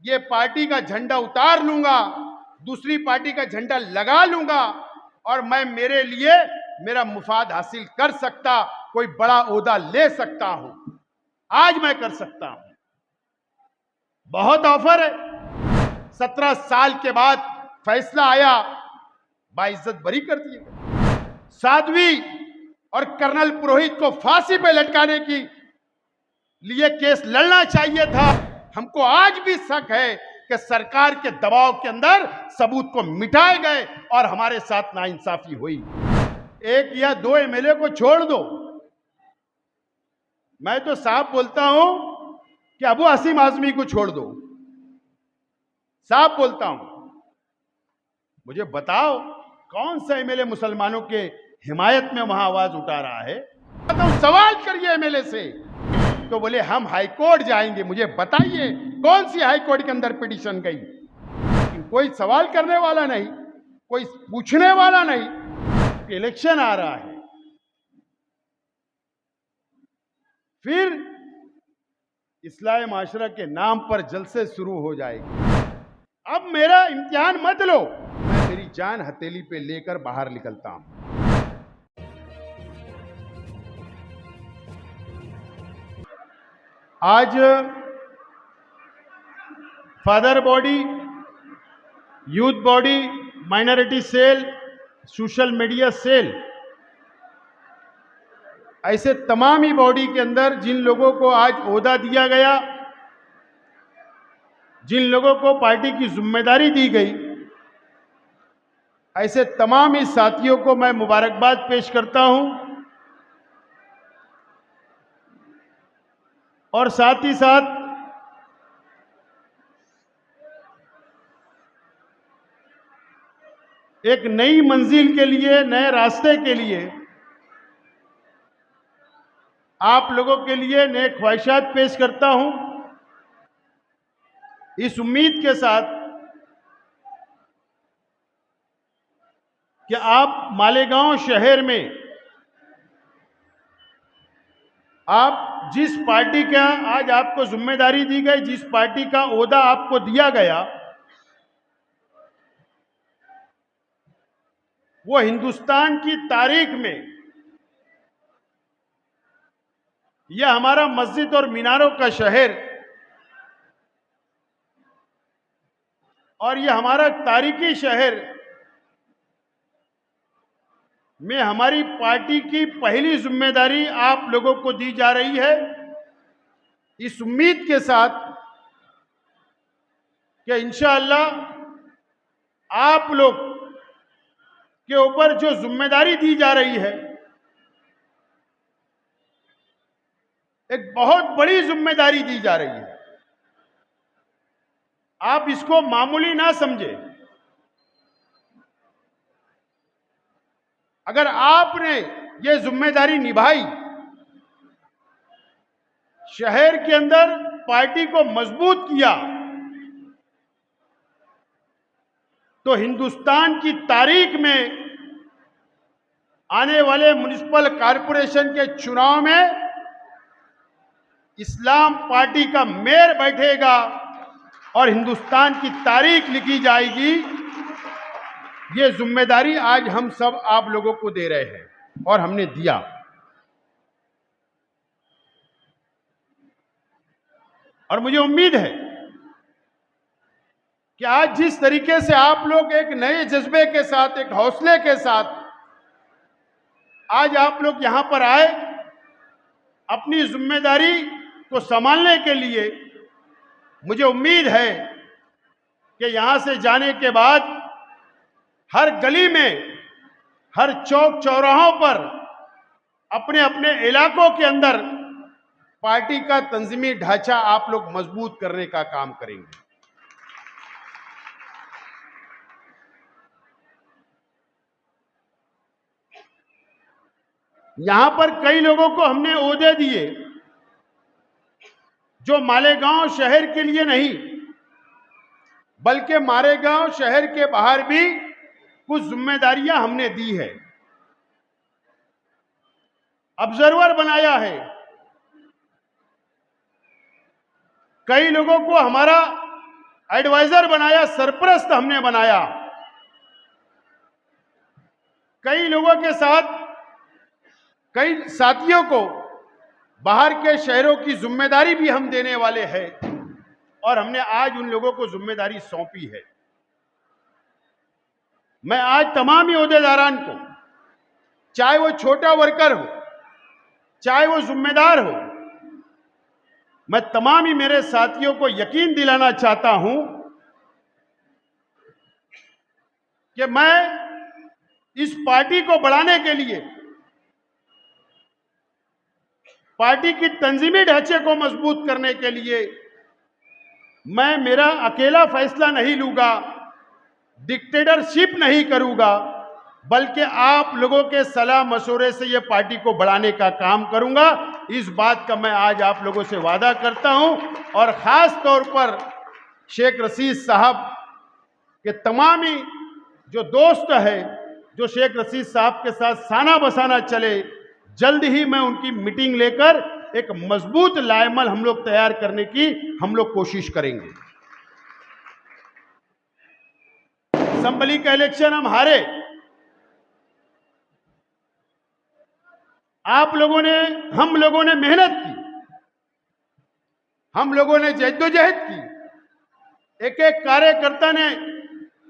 ये पार्टी का झंडा उतार लूंगा, दूसरी पार्टी का झंडा लगा लूंगा और मैं मेरे लिए मेरा मुफाद हासिल कर सकता, कोई बड़ा ओहदा ले सकता हूं। आज मैं कर सकता हूं। बहुत ऑफर है। 17 साल के बाद फैसला आया, बाइज्जत बरी कर दिए। साध्वी और कर्नल पुरोहित को फांसी पे लटकाने की लिए केस लड़ना चाहिए था। हमको आज भी शक है कि सरकार के दबाव के अंदर सबूत को मिटाए गए और हमारे साथ नाइंसाफी हुई। एक या दो एमएलए को छोड़ दो, मैं तो साफ बोलता हूं कि अबू हसीम आजमी को छोड़ दो। साफ बोलता हूं। मुझे बताओ कौन सा एमएलए मुसलमानों के हिमायत में वहां आवाज उठा रहा है? तो सवाल करिए एमएलए से। तो बोले हम हाईकोर्ट जाएंगे। मुझे बताइए कौन सी हाईकोर्ट के अंदर पिटीशन गई? कोई सवाल करने वाला नहीं, कोई पूछने वाला नहीं। इलेक्शन आ रहा है, फिर इस्लाह माशरा के नाम पर जलसे शुरू हो जाएगी। अब मेरा इम्तिहान मत लो, मैं मेरी जान हथेली पे लेकर बाहर निकलता हूं। आज father body, youth body, minority cell, social media cell, ऐसे तमाम ही बॉडी के अंदर जिन लोगों को आज ओहदा दिया गया, जिन लोगों को पार्टी की जिम्मेदारी दी गई, ऐसे तमाम ही साथियों को मैं मुबारकबाद पेश करता हूं। और साथ ही साथ एक नई मंजिल के लिए, नए रास्ते के लिए, आप लोगों के लिए नए ख्वाहिशात पेश करता हूं, इस उम्मीद के साथ कि आप मालेगांव शहर में आप जिस पार्टी का आज आपको जिम्मेदारी दी गई, जिस पार्टी का ओहदा आपको दिया गया, वो हिंदुस्तान की तारीख में यह हमारा मस्जिद और मीनारों का शहर और यह हमारा तारीखी शहर में हमारी पार्टी की पहली जिम्मेदारी आप लोगों को दी जा रही है, इस उम्मीद के साथ कि इंशाअल्लाह आप लोग के ऊपर जो जिम्मेदारी दी जा रही है, एक बहुत बड़ी जिम्मेदारी दी जा रही है। आप इसको मामूली ना समझे। अगर आपने ये जिम्मेदारी निभाई, शहर के अंदर पार्टी को मजबूत किया, तो हिंदुस्तान की तारीख में आने वाले म्युनिसिपल कॉरपोरेशन के चुनाव में इस्लाम पार्टी का मेयर बैठेगा और हिंदुस्तान की तारीख लिखी जाएगी। ये जिम्मेदारी आज हम सब आप लोगों को दे रहे हैं और हमने दिया। और मुझे उम्मीद है कि आज जिस तरीके से आप लोग एक नए जज्बे के साथ, एक हौसले के साथ आज आप लोग यहां पर आए अपनी जिम्मेदारी को संभालने के लिए, मुझे उम्मीद है कि यहां से जाने के बाद हर गली में, हर चौक चौराहों पर, अपने अपने इलाकों के अंदर पार्टी का तंजीमी ढांचा आप लोग मजबूत करने का काम करेंगे। यहां पर कई लोगों को हमने ओहदे दिए जो मालेगांव शहर के लिए नहीं, बल्कि मालेगांव शहर के बाहर भी कुछ जिम्मेदारियां हमने दी है। ऑब्जर्वर बनाया है। कई लोगों को हमारा एडवाइजर बनाया, सरपरस्त हमने बनाया। कई लोगों के साथ, कई साथियों को बाहर के शहरों की जिम्मेदारी भी हम देने वाले हैं और हमने आज उन लोगों को जिम्मेदारी सौंपी है। मैं आज तमाम ही ओहदेदारान को, चाहे वो छोटा वर्कर हो, चाहे वो जिम्मेदार हो, मैं तमाम ही मेरे साथियों को यकीन दिलाना चाहता हूं कि मैं इस पार्टी को बढ़ाने के लिए, पार्टी की तंजीमी ढांचे को मजबूत करने के लिए मैं मेरा अकेला फैसला नहीं लूंगा, डिक्टेटरशिप नहीं करूंगा, बल्कि आप लोगों के सलाह मशवरे से ये पार्टी को बढ़ाने का काम करूंगा। इस बात का मैं आज आप लोगों से वादा करता हूं और खास तौर पर शेख रशीद साहब के तमाम ही जो दोस्त है, जो शेख रशीद साहब के साथ साना बसाना चले, जल्द ही मैं उनकी मीटिंग लेकर एक मजबूत लाएमल हम लोग तैयार करने की हम लोग कोशिश करेंगे। असेंबली का इलेक्शन हम हारे, आप लोगों ने, हम लोगों ने मेहनत की, हम लोगों ने जद्दोजहद की, एक एक कार्यकर्ता ने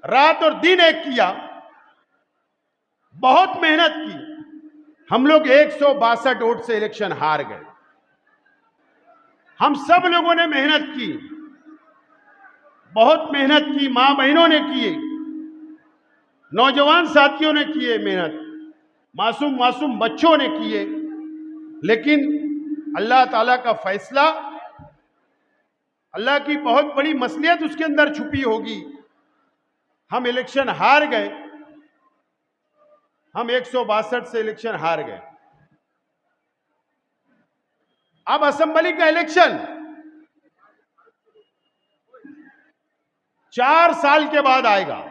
रात और दिन एक किया, बहुत मेहनत की। हम लोग 162 वोट से इलेक्शन हार गए। हम सब लोगों ने मेहनत की, बहुत मेहनत की, मां बहनों ने किए, नौजवान साथियों ने किए मेहनत, मासूम मासूम बच्चों ने किए, लेकिन अल्लाह ताला का फैसला, अल्लाह की बहुत बड़ी मसलियत उसके अंदर छुपी होगी। हम इलेक्शन हार गए, हम 162 से इलेक्शन हार गए। अब असेंबली का इलेक्शन 4 साल के बाद आएगा।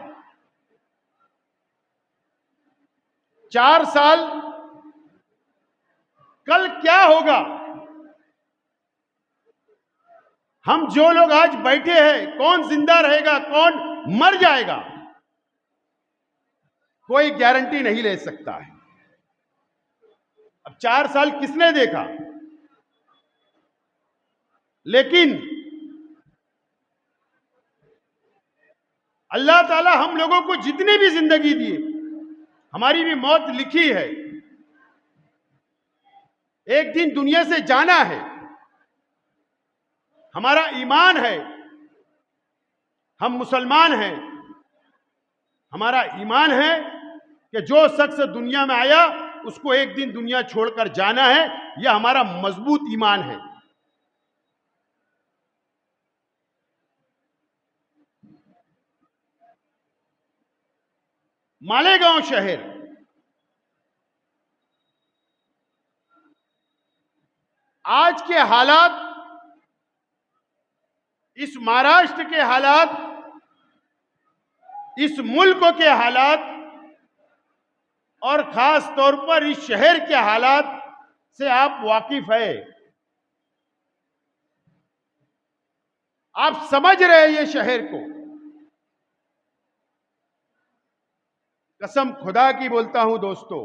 4 साल, कल क्या होगा? हम जो लोग आज बैठे हैं, कौन जिंदा रहेगा, कौन मर जाएगा, कोई गारंटी नहीं ले सकता है। अब 4 साल किसने देखा? लेकिन अल्लाह ताला हम लोगों को जितनी भी जिंदगी दी, हमारी भी मौत लिखी है, एक दिन दुनिया से जाना है। हमारा ईमान है, हम मुसलमान हैं, हमारा ईमान है कि जो शख्स दुनिया में आया उसको एक दिन दुनिया छोड़कर जाना है। यह हमारा मजबूत ईमान है। मालेगांव शहर, आज के हालात, इस महाराष्ट्र के हालात, इस मुल्क के हालात और खास तौर पर इस शहर के हालात से आप वाकिफ है, आप समझ रहे हैं ये शहर को। कसम खुदा की बोलता हूं दोस्तों,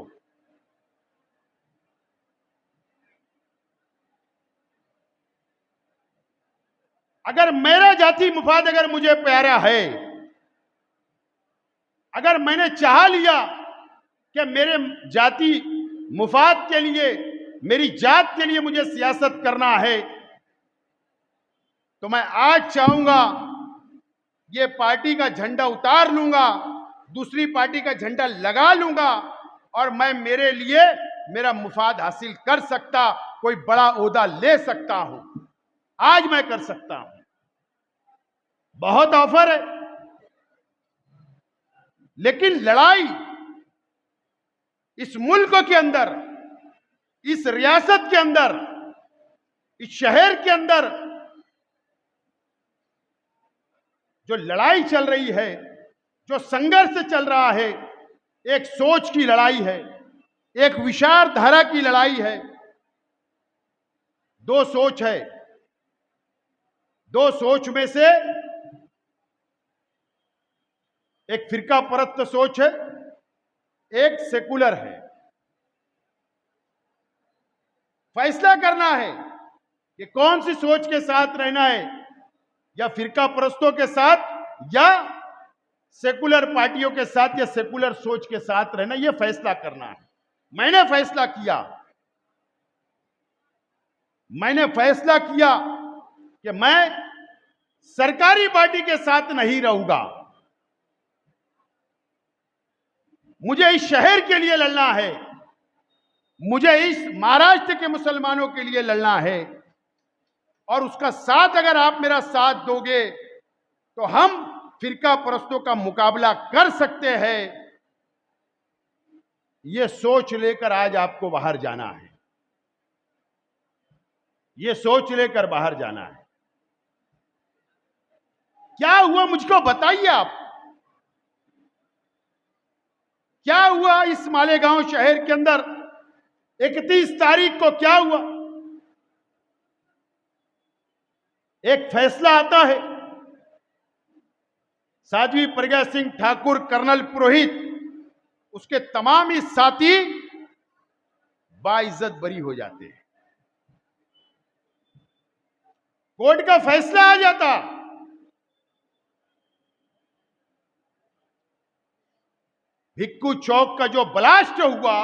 अगर मेरा जाति मुफाद अगर मुझे प्यारा है, अगर मैंने चाह लिया कि मेरे जाति मुफाद के लिए, मेरी जात के लिए मुझे सियासत करना है, तो मैं आज चाहूंगा ये पार्टी का झंडा उतार लूंगा, दूसरी पार्टी का झंडा लगा लूंगा और मैं मेरे लिए मेरा मुफाद हासिल कर सकता, कोई बड़ा ओहदा ले सकता हूं। आज मैं कर सकता हूं। बहुत ऑफर है, लेकिन लड़ाई इस मुल्क के अंदर, इस रियासत के अंदर, इस शहर के अंदर जो लड़ाई चल रही है, जो संघर्ष चल रहा है, एक सोच की लड़ाई है, एक विचारधारा की लड़ाई है। दो सोच है, दो सोच में से एक फिरका परस्त सोच है, एक सेकुलर है। फैसला करना है कि कौन सी सोच के साथ रहना है, या फिरका परस्तों के साथ, या सेकुलर पार्टियों के साथ, या सेकुलर सोच के साथ रहना, यह फैसला करना है। मैंने फैसला किया कि मैं सरकारी पार्टी के साथ नहीं रहूंगा। मुझे इस शहर के लिए लड़ना है, मुझे इस महाराष्ट्र के मुसलमानों के लिए लड़ना है, और उसका साथ अगर आप मेरा साथ दोगे तो हम फिरका परस्तों का मुकाबला कर सकते हैं। यह सोच लेकर आज आपको बाहर जाना है, यह सोच लेकर बाहर जाना है। क्या हुआ मुझको बताइए आप, क्या हुआ इस मालेगांव शहर के अंदर 31 तारीख को? क्या हुआ? एक फैसला आता है, साध्वी प्रज्ञा सिंह ठाकुर, कर्नल पुरोहित, उसके तमाम ही साथी बाइज्जत बरी हो जाते हैं। कोर्ट का फैसला आ जाता। भिक्खू चौक का जो ब्लास्ट हुआ,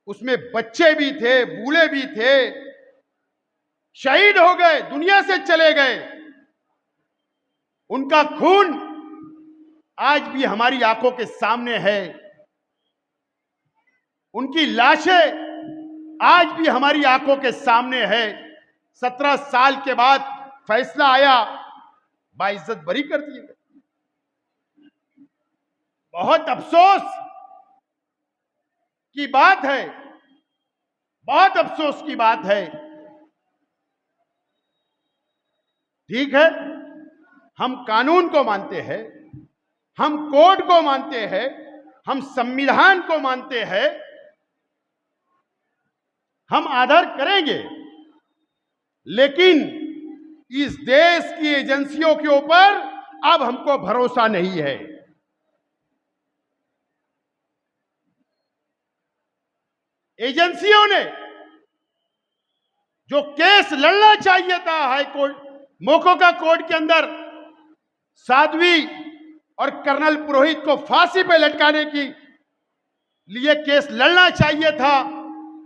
उसमें बच्चे भी थे, बूढ़े भी थे, शहीद हो गए, दुनिया से चले गए। उनका खून आज भी हमारी आंखों के सामने है, उनकी लाशें आज भी हमारी आंखों के सामने है। 17 साल के बाद फैसला आया, बाइज्जत बरी कर दिए गए। बहुत अफसोस की बात है, बहुत अफसोस की बात है। ठीक है, हम कानून को मानते हैं, हम कोर्ट को मानते हैं, हम संविधान को मानते हैं, हम आदर करेंगे, लेकिन इस देश की एजेंसियों के ऊपर अब हमको भरोसा नहीं है। एजेंसियों ने जो केस लड़ना चाहिए था हाई कोर्ट, मोकोका कोर्ट के अंदर, साध्वी और कर्नल पुरोहित को फांसी पे लटकाने की लिए केस लड़ना चाहिए था।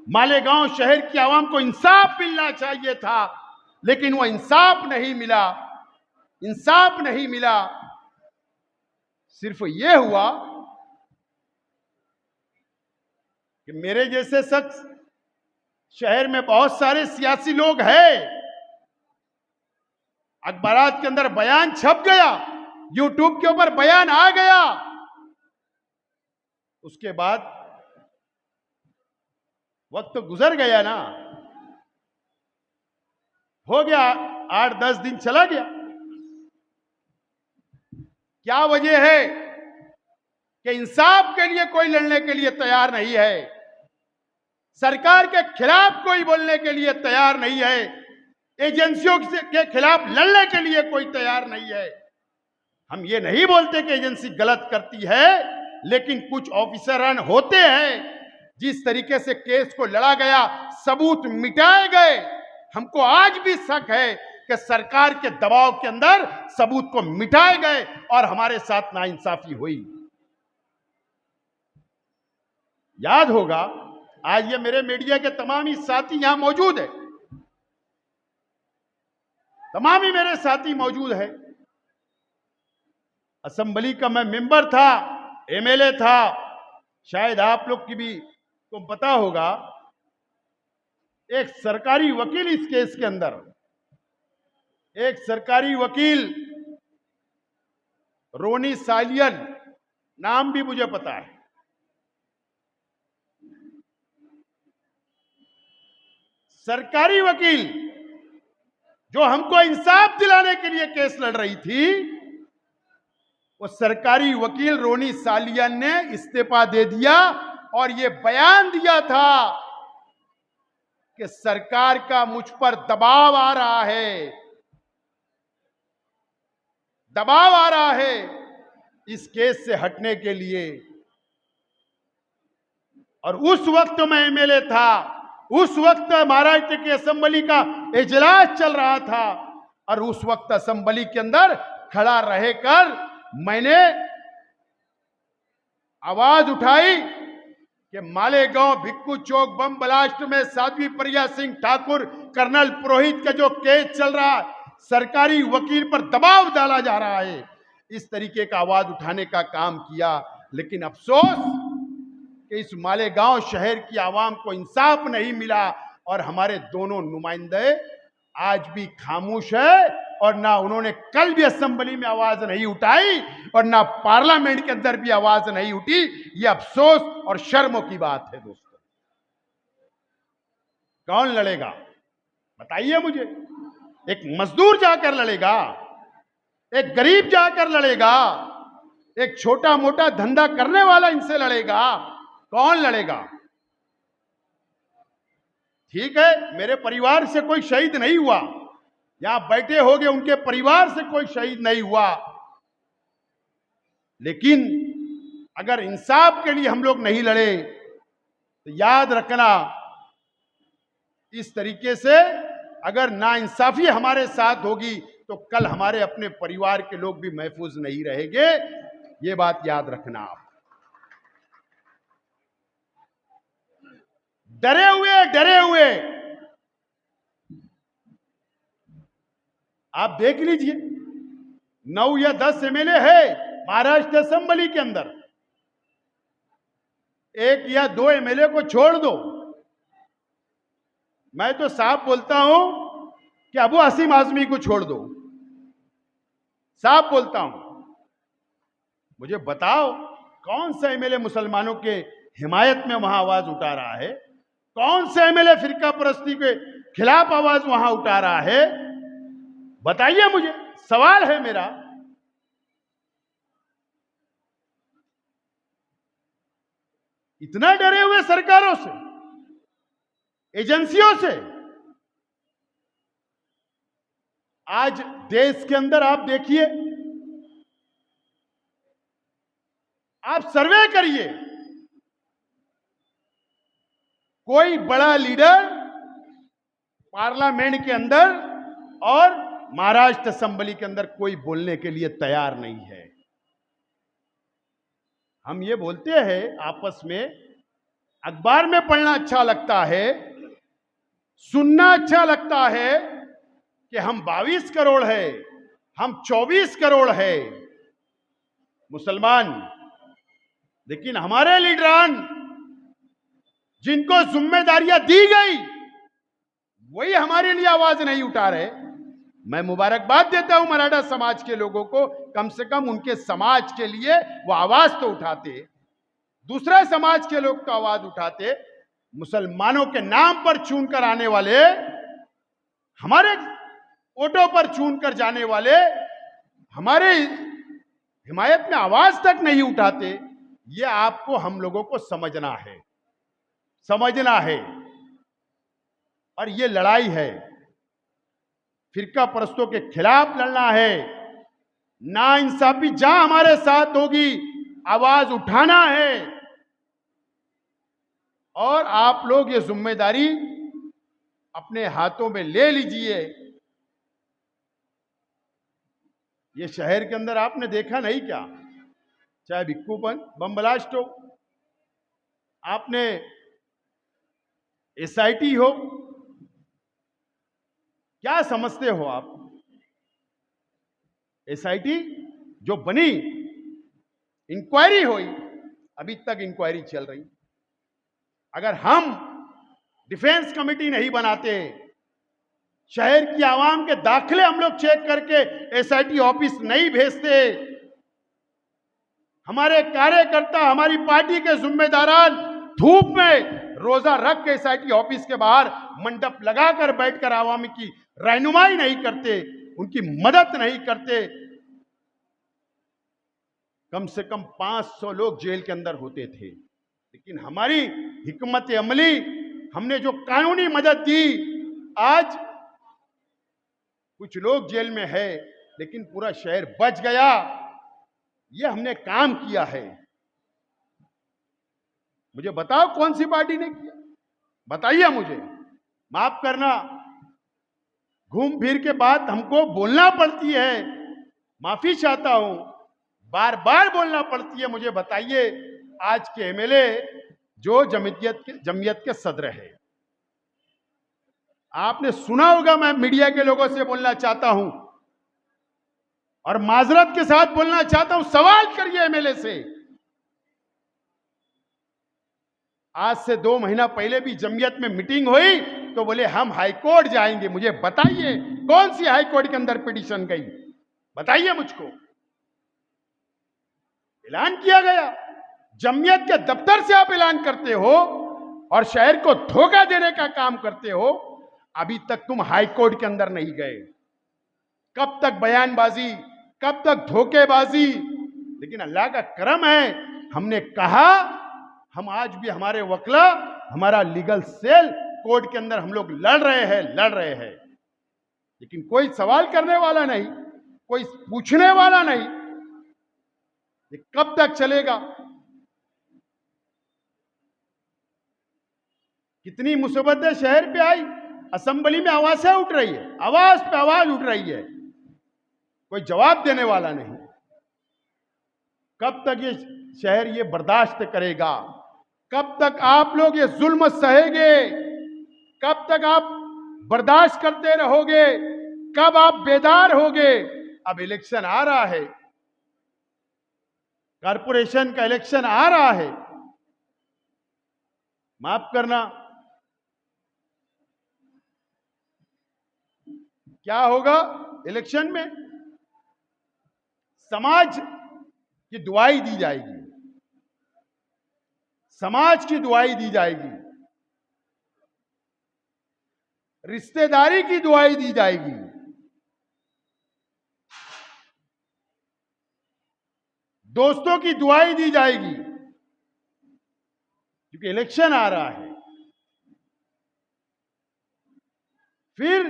मालेगांव शहर की आवाम को इंसाफ मिलना चाहिए था, लेकिन वो इंसाफ नहीं मिला, इंसाफ नहीं मिला। सिर्फ ये हुआ कि मेरे जैसे शख्स, शहर में बहुत सारे सियासी लोग हैं, अखबारात के अंदर बयान छप गया, यूट्यूब के ऊपर बयान आ गया, उसके बाद वक्त तो गुजर गया ना, हो गया, 8-10 दिन चला गया। क्या वजह है कि इंसाफ के लिए कोई लड़ने के लिए तैयार नहीं है, सरकार के खिलाफ कोई बोलने के लिए तैयार नहीं है, एजेंसियों के खिलाफ लड़ने के लिए कोई तैयार नहीं है। हम ये नहीं बोलते कि एजेंसी गलत करती है, लेकिन कुछ ऑफिसरान होते हैं, जिस तरीके से केस को लड़ा गया, सबूत मिटाए गए, हमको आज भी शक है कि सरकार के दबाव के अंदर सबूत को मिटाए गए और हमारे साथ नाइंसाफी हुई। याद होगा, आज ये मेरे मीडिया के तमाम ही साथी यहां मौजूद है, तमाम ही मेरे साथी मौजूद है। असेंबली का मैं मेंबर था, एमएलए था, शायद आप लोग की भी को पता होगा। एक सरकारी वकील इस केस के अंदर, एक सरकारी वकील रोनी सालियन, नाम भी मुझे पता है, सरकारी वकील जो हमको इंसाफ दिलाने के लिए केस लड़ रही थी, वो सरकारी वकील रोनी सालियन ने इस्तीफा दे दिया और ये बयान दिया था कि सरकार का मुझ पर दबाव आ रहा है, दबाव आ रहा है, इस केस से हटने के लिए। और उस वक्त मैं एमएलए था, उस वक्त महाराष्ट्र की असेंबली का इजलास चल रहा था, और उस वक्त असेंबली के अंदर खड़ा रहकर मैंने आवाज उठाई कि मालेगांव भिक्खू चौक बम ब्लास्ट में साध्वी प्रज्ञा सिंह ठाकुर, कर्नल पुरोहित का जो केस चल रहा, सरकारी वकील पर दबाव डाला जा रहा है, इस तरीके का आवाज उठाने का काम किया। लेकिन अफसोस कि इस मालेगांव शहर की आवाम को इंसाफ नहीं मिला, और हमारे दोनों नुमाइंदे आज भी खामोश है, और ना उन्होंने कल भी असेंबली में आवाज नहीं उठाई, और ना पार्लियामेंट के अंदर भी आवाज नहीं उठी। ये अफसोस और शर्म की बात है दोस्तों। कौन लड़ेगा बताइए मुझे? एक मजदूर जाकर लड़ेगा, एक गरीब जाकर लड़ेगा, एक छोटा मोटा धंधा करने वाला इनसे लड़ेगा? कौन लड़ेगा? ठीक है, मेरे परिवार से कोई शहीद नहीं हुआ, यहां बैठे होंगे उनके परिवार से कोई शहीद नहीं हुआ, लेकिन अगर इंसाफ के लिए हम लोग नहीं लड़े तो याद रखना, इस तरीके से अगर नाइंसाफी हमारे साथ होगी तो कल हमारे अपने परिवार के लोग भी महफूज नहीं रहेंगे। ये बात याद रखना। आप डरे हुए आप देख लीजिए, 9 या 10 एमएलए है महाराष्ट्र असेंबली के अंदर, 1 या 2 एमएलए को छोड़ दो। मैं तो साफ बोलता हूं कि अबू हसीम आजमी को छोड़ दो, साफ बोलता हूं। मुझे बताओ कौन सा एमएलए मुसलमानों के हिमायत में वहां आवाज उठा रहा है? कौन सा एमएलए फिरका परस्ती के खिलाफ आवाज वहां उठा रहा है? बताइए मुझे, सवाल है मेरा। इतना डरे हुए सरकारों से, एजेंसियों से। आज देश के अंदर आप देखिए, आप सर्वे करिए, कोई बड़ा लीडर पार्लियामेंट के अंदर और महाराष्ट्र असेंबली के अंदर कोई बोलने के लिए तैयार नहीं है। हम ये बोलते हैं आपस में, अखबार में पढ़ना अच्छा लगता है, सुनना अच्छा लगता है कि हम 22 करोड़ है, हम 24 करोड़ है मुसलमान, लेकिन हमारे लीडरान जिनको जिम्मेदारियां दी गई वही हमारे लिए आवाज नहीं उठा रहे। मैं मुबारकबाद देता हूं मराठा समाज के लोगों को, कम से कम उनके समाज के लिए वो आवाज तो उठाते, दूसरा समाज के लोग तो आवाज उठाते। मुसलमानों के नाम पर चुन कर आने वाले, हमारे वोटों पर चुन कर जाने वाले हमारे हिमायत में आवाज तक नहीं उठाते। ये आपको हम लोगों को समझना है, समझना है। और ये लड़ाई है, फिरका परस्तों के खिलाफ लड़ना है। नाइंसाफी जहां हमारे साथ होगी आवाज उठाना है, और आप लोग ये जिम्मेदारी अपने हाथों में ले लीजिए। ये शहर के अंदर आपने देखा नहीं क्या, चाहे भिक्खू बम ब्लास्ट हो, आपने एसआईटी हो, क्या समझते हो आप? एसआईटी जो बनी, इंक्वायरी हुई, अभी तक इंक्वायरी चल रही। अगर हम डिफेंस कमेटी नहीं बनाते, शहर की आवाम के दाखिले हम लोग चेक करके एसआईटी ऑफिस नहीं भेजते, हमारे कार्यकर्ता, हमारी पार्टी के जिम्मेदारान धूप में रोजा रख के एसआईटी ऑफिस के बाहर मंडप लगाकर बैठकर आवामी की रहनुमाई नहीं करते, उनकी मदद नहीं करते, कम से कम 500 लोग जेल के अंदर होते थे। लेकिन हमारी हिकमत अमली, हमने जो कानूनी मदद दी, आज कुछ लोग जेल में है लेकिन पूरा शहर बच गया। ये हमने काम किया है। मुझे बताओ कौन सी पार्टी ने किया, बताइए मुझे। माफ करना, घूम फिर के बात हमको बोलना पड़ती है, माफी चाहता हूं, बार बार बोलना पड़ती है। मुझे बताइए, आज के एमएलए जो जमीयत के सदर है, आपने सुना होगा, मैं मीडिया के लोगों से बोलना चाहता हूं और माजरत के साथ बोलना चाहता हूं, सवाल करिए एमएलए से। आज से 2 महीना पहले भी जमीयत में मीटिंग हुई तो बोले हम हाईकोर्ट जाएंगे। मुझे बताइए कौन सी हाईकोर्ट के अंदर पिटीशन गई, बताइए मुझको। ऐलान किया गया, जमीयत के दफ्तर से आप ऐलान करते हो और शहर को धोखा देने का काम करते हो। अभी तक तुम हाईकोर्ट के अंदर नहीं गए। कब तक बयानबाजी, कब तक धोखेबाजी। लेकिन अल्लाह का करम है, हमने कहा, हम आज भी हमारे वकला, हमारा लीगल सेल कोर्ट के अंदर हम लोग लड़ रहे हैं, लेकिन कोई सवाल करने वाला नहीं, कोई पूछने वाला नहीं। ये कब तक चलेगा? कितनी मुसीबतें शहर पे आई, असेंबली में आवाजें उठ रही है, आवाज पे आवाज उठ रही है, कोई जवाब देने वाला नहीं। कब तक ये शहर ये बर्दाश्त करेगा? कब तक आप लोग ये जुल्म सहेंगे? कब तक आप बर्दाश्त करते रहोगे? कब आप बेदार होगे? अब इलेक्शन आ रहा है, कारपोरेशन का इलेक्शन आ रहा है। माफ करना, क्या होगा इलेक्शन में? समाज की दुआई दी जाएगी, समाज की दुआई दी जाएगी, रिश्तेदारी की दुआई दी जाएगी, दोस्तों की दुआई दी जाएगी, क्योंकि इलेक्शन आ रहा है। फिर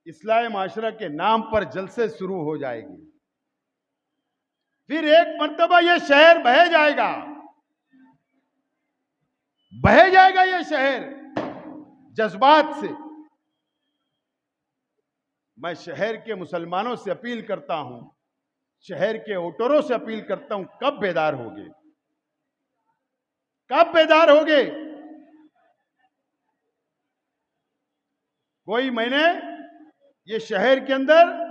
इस्लाह माशरा के नाम पर जलसे शुरू हो जाएगी। फिर एक मर्तबा यह शहर बह जाएगा, बह जाएगा यह शहर जज्बात से। मैं शहर के मुसलमानों से अपील करता हूं, शहर के वोटरों से अपील करता हूं, कब बेदार होगे? कब बेदार होगे? कोई मैंने ये शहर के अंदर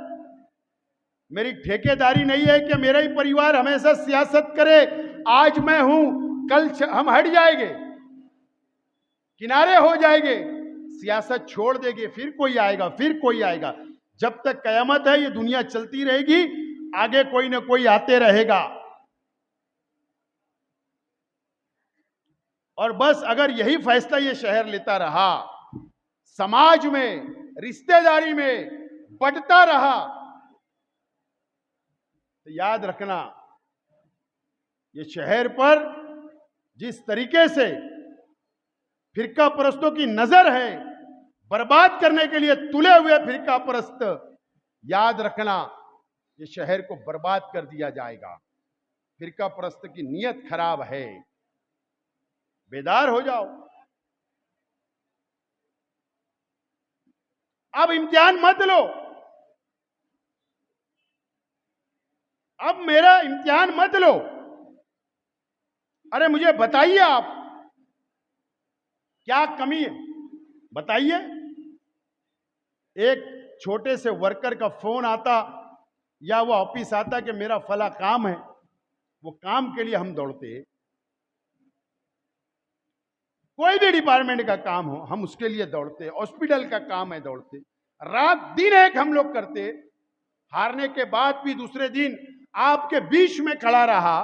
मेरी ठेकेदारी नहीं है कि मेरा ही परिवार हमेशा सियासत करे। आज मैं हूं, कल हम हट जाएंगे, किनारे हो जाएंगे, सियासत छोड़ देंगे, फिर कोई आएगा, फिर कोई आएगा। जब तक कयामत है ये दुनिया चलती रहेगी, आगे कोई ना कोई आते रहेगा। और बस अगर यही फैसला ये शहर लेता रहा, समाज में, रिश्तेदारी में बढ़ता रहा, तो याद रखना, ये शहर पर जिस तरीके से फिरका परस्तों की नजर है, बर्बाद करने के लिए तुले हुए फिरका परस्त, याद रखना ये शहर को बर्बाद कर दिया जाएगा। फिरका परस्त की नीयत खराब है, बेदार हो जाओ। अब इम्तिहान मत लो, अब मेरा इम्तिहान मत लो। अरे मुझे बताइए आप, क्या कमी है बताइए। एक छोटे से वर्कर का फोन आता या वो ऑफिस आता कि मेरा फला काम है, वो काम के लिए हम दौड़ते। कोई भी डिपार्टमेंट का काम हो हम उसके लिए दौड़ते, हॉस्पिटल का काम है दौड़ते, रात दिन एक हम लोग करते। हारने के बाद भी दूसरे दिन आपके बीच में खड़ा रहा,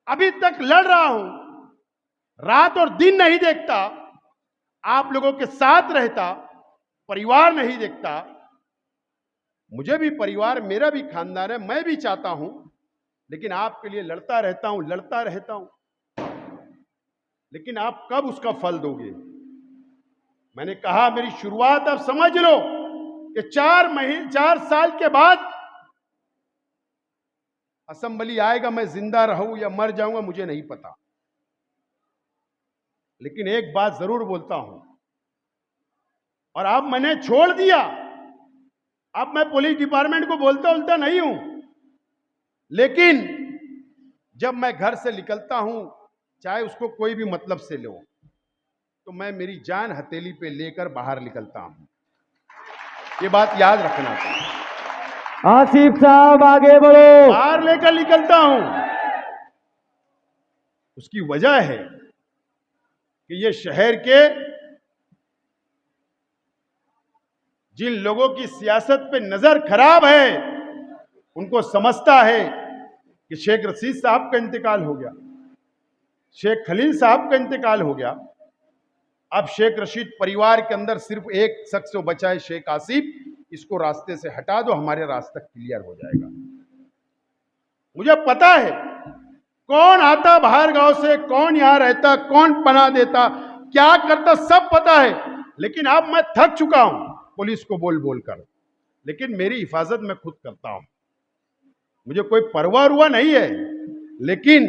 अभी तक लड़ रहा हूं, रात और दिन नहीं देखता, आप लोगों के साथ रहता, परिवार नहीं देखता। मुझे भी परिवार, मेरा भी खानदान है, मैं भी चाहता हूं, लेकिन आपके लिए लड़ता रहता हूं। लेकिन आप कब उसका फल दोगे? मैंने कहा मेरी शुरुआत आप समझ लो कि 4 साल के बाद असेंबली आएगा, मैं जिंदा रहूं या मर जाऊंगा मुझे नहीं पता, लेकिन एक बात जरूर बोलता हूं, और अब मैंने छोड़ दिया, अब मैं पुलिस डिपार्टमेंट को बोलता नहीं हूं, लेकिन जब मैं घर से निकलता हूं, चाहे उसको कोई भी मतलब से लो, तो मैं मेरी जान हथेली पे लेकर बाहर निकलता हूं। ये बात याद रखना चाहिए। आसिफ साहब आगे बढ़ो। बाहर लेकर निकलता हूं। उसकी वजह है कि ये शहर के जिन लोगों की सियासत पे नजर खराब है, उनको समझता है कि शेख रशीद साहब का इंतकाल हो गया, शेख खलील साहब का इंतकाल हो गया, अब शेख रशीद परिवार के अंदर सिर्फ एक शख्स बचा है, शेख आसिफ, इसको रास्ते से हटा दो, हमारे रास्ता क्लियर हो जाएगा। मुझे पता है कौन आता बाहर गांव से, कौन यहां रहता, कौन पनाह देता, क्या करता, सब पता है, लेकिन अब मैं थक चुका हूं पुलिस को बोल बोल कर, लेकिन मेरी हिफाजत मैं खुद करता हूं। मुझे कोई परवाह हुआ नहीं है, लेकिन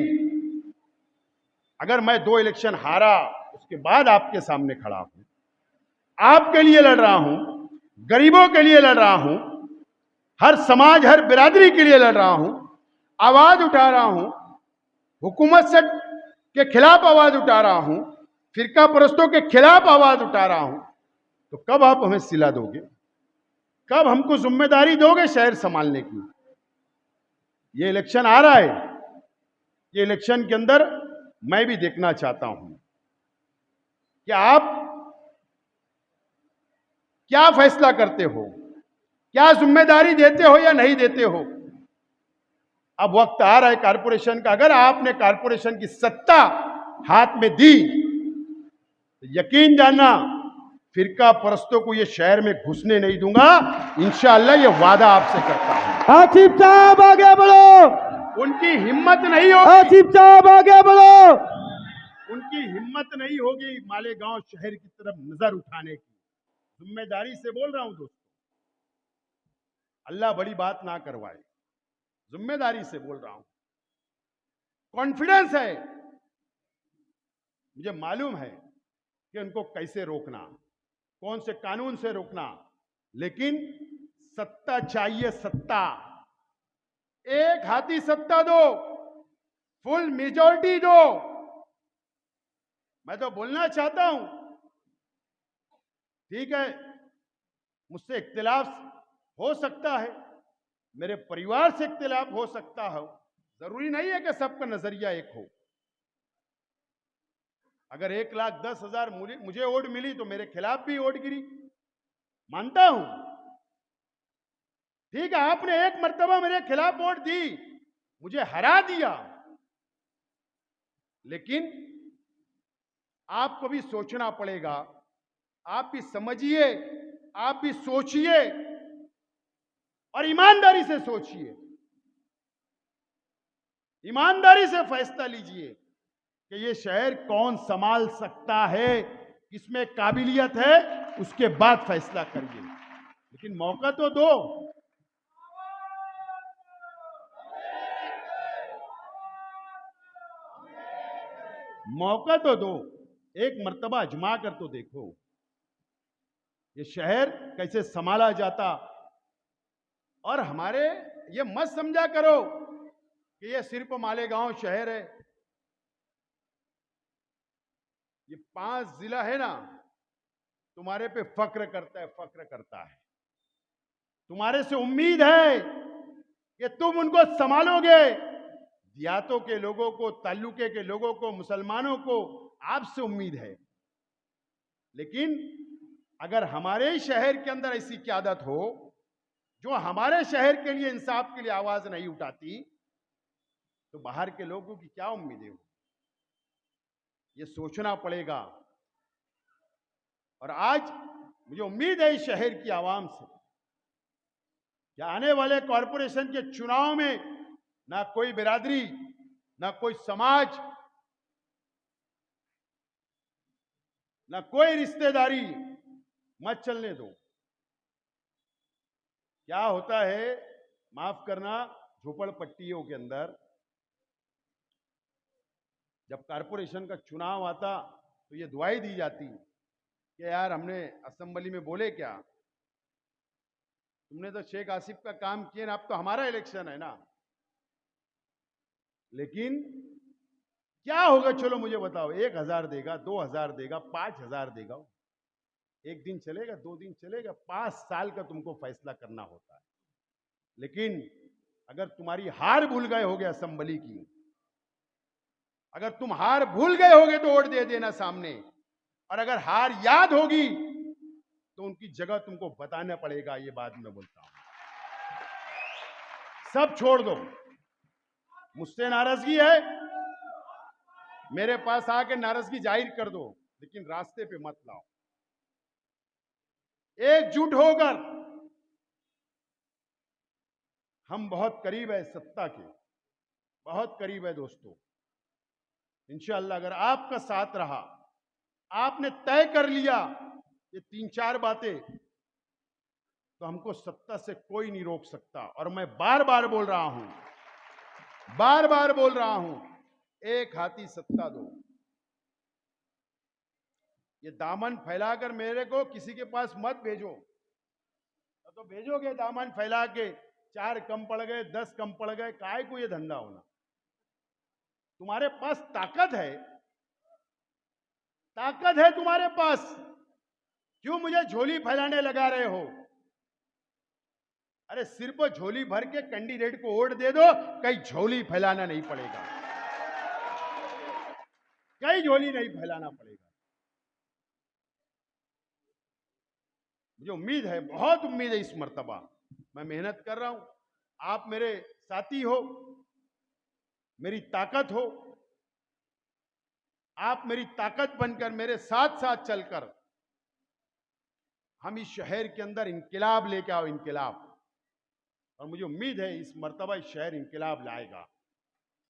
अगर मैं 2 इलेक्शन हारा, उसके बाद आपके सामने खड़ा हूं, आपके लिए लड़ रहा हूं, गरीबों के लिए लड़ रहा हूं, हर समाज हर बिरादरी के लिए लड़ रहा हूं, आवाज उठा रहा हूं, हुकूमत से के खिलाफ आवाज उठा रहा हूं, फिरका परस्तों के खिलाफ आवाज उठा रहा हूं, तो कब आप हमें सिला दोगे? कब हमको जिम्मेदारी दोगे शहर संभालने की? ये इलेक्शन आ रहा है, ये इलेक्शन के अंदर मैं भी देखना चाहता हूं कि आप क्या फैसला करते हो, क्या जिम्मेदारी देते हो या नहीं देते हो। अब वक्त आ रहा है कारपोरेशन का, अगर आपने कारपोरेशन की सत्ता हाथ में दी तो यकीन जानना फिरका परस्तों को ये शहर में घुसने नहीं दूंगा, इंशाअल्लाह ये वादा आपसे करता हूं। आसिफ साहब आगे बढ़ो। उनकी हिम्मत नहीं होगी, आसिफ साहब आगे बढ़ो। उनकी हिम्मत नहीं होगी मालेगांव शहर की तरफ नजर उठाने की। जिम्मेदारी से बोल रहा हूं दोस्तों, अल्लाह बड़ी बात ना करवाए, जिम्मेदारी से बोल रहा हूं, कॉन्फिडेंस है, मुझे मालूम है कि उनको कैसे रोकना, कौन से कानून से रोकना, लेकिन सत्ता चाहिए, सत्ता। एक हाथी सत्ता दो, फुल मेजॉरिटी दो। मैं तो बोलना चाहता हूं, ठीक है मुझसे इख्तिलाफ हो सकता है, मेरे परिवार से इख्तिलाफ हो सकता है, जरूरी नहीं है कि सबका नजरिया एक हो। अगर 1,10,000 मुझे वोट मिली तो मेरे खिलाफ भी वोट गिरी, मानता हूं, ठीक है आपने एक मर्तबा मेरे खिलाफ वोट दी, मुझे हरा दिया, लेकिन आपको भी सोचना पड़ेगा, आप भी समझिए, आप भी सोचिए और ईमानदारी से सोचिए, ईमानदारी से फैसला लीजिए कि ये शहर कौन संभाल सकता है, किसमें काबिलियत है, उसके बाद फैसला करिए, लेकिन मौका तो दो। मौका तो दो, एक मर्तबा आजमा कर तो देखो ये शहर कैसे संभाला जाता। और हमारे ये मत समझा करो कि ये सिर्फ मालेगांव शहर है, ये 5 जिला है ना, तुम्हारे पे फक्र करता है, फक्र करता है, तुम्हारे से उम्मीद है कि तुम उनको संभालोगे। देहातों के लोगों को, ताल्लुके के लोगों को, मुसलमानों को आपसे उम्मीद है, लेकिन अगर हमारे शहर के अंदर ऐसी क़यादत हो जो हमारे शहर के लिए, इंसाफ के लिए आवाज नहीं उठाती, तो बाहर के लोगों की क्या उम्मीदें हो, ये सोचना पड़ेगा। और आज मुझे उम्मीद है इस शहर की आवाम से कि आने वाले कॉरपोरेशन के चुनाव में ना कोई बिरादरी, ना कोई समाज, ना कोई रिश्तेदारी मत चलने दो। क्या होता है, माफ करना, झोपड़पट्टियों के अंदर जब कारपोरेशन का चुनाव आता तो ये दुआई दी जाती कि यार हमने असेंबली में बोले क्या, तुमने तो शेख आसिफ का काम किए ना, अब तो हमारा इलेक्शन है ना। लेकिन क्या होगा, चलो मुझे बताओ, 1,000 देगा, 2,000 देगा, 5,000 देगा, एक दिन चलेगा, 2 दिन चलेगा, 5 साल का तुमको फैसला करना होता है। लेकिन अगर तुम्हारी हार भूल गए होगे असेंबली की, अगर तुम हार भूल गए होगे तो वोट दे देना सामने, और अगर हार याद होगी तो उनकी जगह तुमको बताना पड़ेगा। ये बात मैं बोलता हूं, सब छोड़ दो। मुझसे नाराजगी है, मेरे पास आके नाराजगी जाहिर कर दो, लेकिन रास्ते पे मत लाओ। एकजुट होकर, हम बहुत करीब है सत्ता के, बहुत करीब है दोस्तों। इंशाअल्लाह अगर आपका साथ रहा, आपने तय कर लिया ये 3-4 बातें, तो हमको सत्ता से कोई नहीं रोक सकता। और मैं बार बार बोल रहा हूं, बार बार बोल रहा हूं, एक हाथी सत्ता दो। ये दामन फैलाकर मेरे को किसी के पास मत भेजो, तो भेजोगे दामन फैला के 4 कम पड़ गए, 10 कम पड़ गए, काय को ये धंधा होना। तुम्हारे पास ताकत है, ताकत है तुम्हारे पास, क्यों मुझे झोली फैलाने लगा रहे हो? अरे सिर्फ झोली भर के कैंडिडेट को वोट दे दो, कहीं झोली फैलाना नहीं पड़ेगा, कहीं झोली नहीं फैलाना पड़ेगा। मुझे उम्मीद है, बहुत उम्मीद है, इस मर्तबा मैं मेहनत कर रहा हूं, आप मेरे साथी हो, मेरी ताकत हो, आप मेरी ताकत बनकर मेरे साथ साथ चलकर हम इस शहर के अंदर इंकिलाब लेके आओ, इंकिलाब। और मुझे उम्मीद है इस मर्तबा इस शहर इंकिलाब लाएगा।